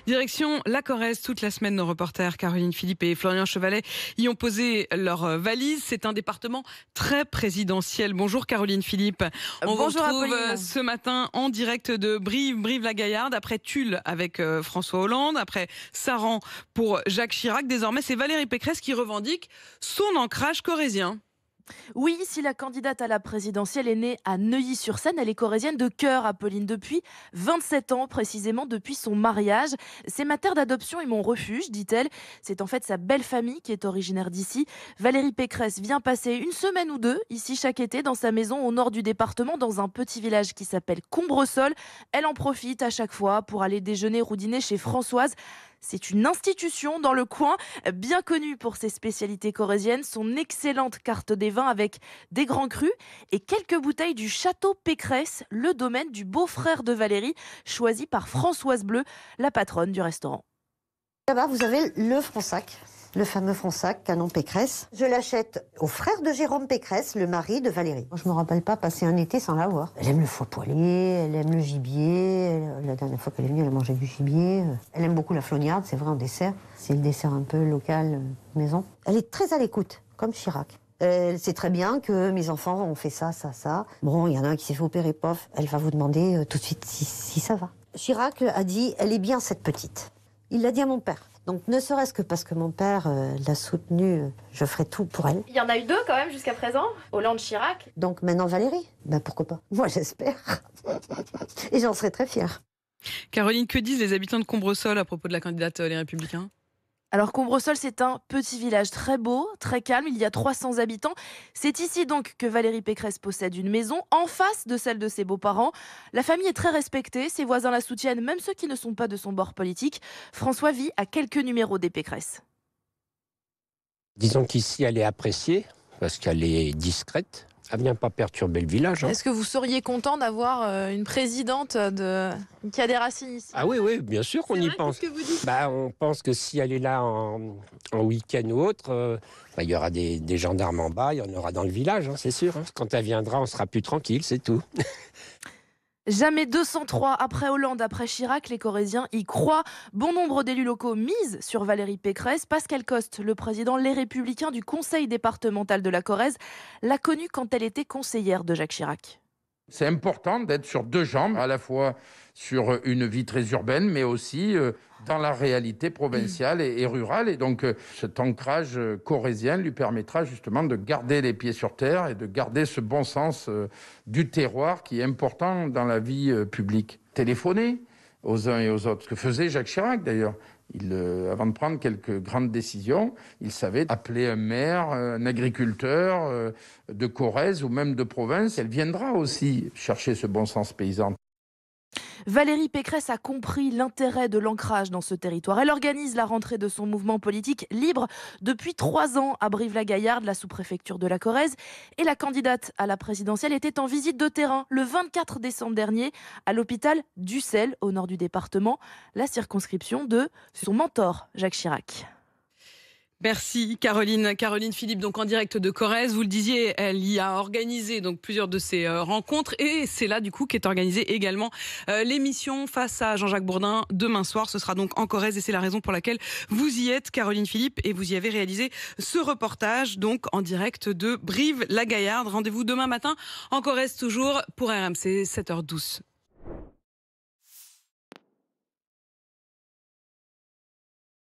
Direction la Corrèze, toute la semaine, nos reporters Caroline Philippe et Florian Chevalet y ont posé leurs valises. C'est un département très présidentiel. Bonjour Caroline Philippe. On vous Bonjour retrouve Apolline. ce matin en direct de Brive-la-Gaillarde, après Tulle avec François Hollande, après Saran pour Jacques Chirac. Désormais, c'est Valérie Pécresse qui revendique son ancrage corrézien. Oui, si la candidate à la présidentielle est née à Neuilly-sur-Seine, elle est corrézienne de cœur, Apolline, depuis 27 ans, précisément depuis son mariage. C'est ma terre d'adoption et mon refuge, dit-elle. C'est en fait sa belle famille qui est originaire d'ici. Valérie Pécresse vient passer une semaine ou deux ici chaque été dans sa maison au nord du département, dans un petit village qui s'appelle Combresol. Elle en profite à chaque fois pour aller déjeuner ou dîner chez Françoise. C'est une institution dans le coin, bien connue pour ses spécialités corréziennes, son excellente carte des vins avec des grands crus et quelques bouteilles du Château Pécresse, le domaine du beau-frère de Valérie, choisi par Françoise Bleu, la patronne du restaurant. Là-bas, vous avez le Fronsac, le fameux Fronsac Canon Pécresse. Je l'achète au frère de Jérôme Pécresse, le mari de Valérie. Moi, je me rappelle pas passer un été sans l'avoir. Elle aime le foie poêlé, elle aime le gibier. La dernière fois qu'elle est venue, elle a mangé du gibier. Elle aime beaucoup la flognarde, c'est vrai, en dessert. C'est le dessert un peu local, maison. Elle est très à l'écoute, comme Chirac. Elle sait très bien que mes enfants ont fait ça, ça, ça. Bon, il y en a un qui s'est fait opérer, pof. Elle va vous demander tout de suite si ça va. Chirac a dit, elle est bien cette petite. Il l'a dit à mon père. Donc, ne serait-ce que parce que mon père l'a soutenue, je ferai tout pour elle. Il y en a eu deux quand même jusqu'à présent, Hollande, Chirac. Donc maintenant Valérie, ben pourquoi pas. Moi j'espère. Et j'en serais très fière. Caroline, que disent les habitants de Combresol à propos de la candidate Les Républicains ? Alors Combresol, c'est un petit village très beau, très calme, il y a 300 habitants. C'est ici donc que Valérie Pécresse possède une maison, en face de celle de ses beaux-parents. La famille est très respectée, ses voisins la soutiennent, même ceux qui ne sont pas de son bord politique. François vit à quelques numéros des Pécresse. Disons qu'ici, elle est appréciée, parce qu'elle est discrète. Elle ne vient pas perturber le village. Est-ce que vous seriez content d'avoir une présidente qui a des racines ici ? Ah oui, bien sûr qu'on y pense. Qu'est-ce que vous dites ? On pense que si elle est là en week-end ou autre, il y aura des gendarmes en bas, il y en aura dans le village, c'est sûr. Quand elle viendra, on sera plus tranquille, c'est tout. Jamais 203 après Hollande, après Chirac, les Corréziens y croient. Bon nombre d'élus locaux misent sur Valérie Pécresse. Pascal Coste, le président Les Républicains du conseil départemental de la Corrèze, l'a connue quand elle était conseillère de Jacques Chirac. C'est important d'être sur deux jambes, à la fois sur une vie très urbaine, mais aussi dans la réalité provinciale et rurale. Et donc, cet ancrage corrézien lui permettra justement de garder les pieds sur terre et de garder ce bon sens du terroir qui est important dans la vie publique. Téléphoner aux uns et aux autres, ce que faisait Jacques Chirac d'ailleurs. Avant de prendre quelques grandes décisions, il savait appeler un maire, un agriculteur de Corrèze ou même de province. Elle viendra aussi chercher ce bon sens paysan. Valérie Pécresse a compris l'intérêt de l'ancrage dans ce territoire. Elle organise la rentrée de son mouvement politique Libre depuis 3 ans à Brive-la-Gaillarde, la sous-préfecture de la Corrèze. Et la candidate à la présidentielle était en visite de terrain le 24 décembre dernier à l'hôpital d'Ussel, au nord du département, la circonscription de son mentor, Jacques Chirac. Merci Caroline. Caroline Philippe, donc en direct de Corrèze. Vous le disiez, elle y a organisé donc plusieurs de ces rencontres et c'est là du coup qu'est organisée également l'émission Face à Jean-Jacques Bourdin demain soir. Ce sera donc en Corrèze et c'est la raison pour laquelle vous y êtes, Caroline Philippe, et vous y avez réalisé ce reportage donc en direct de Brive-la-Gaillarde. Rendez-vous demain matin en Corrèze toujours pour RMC 7h12.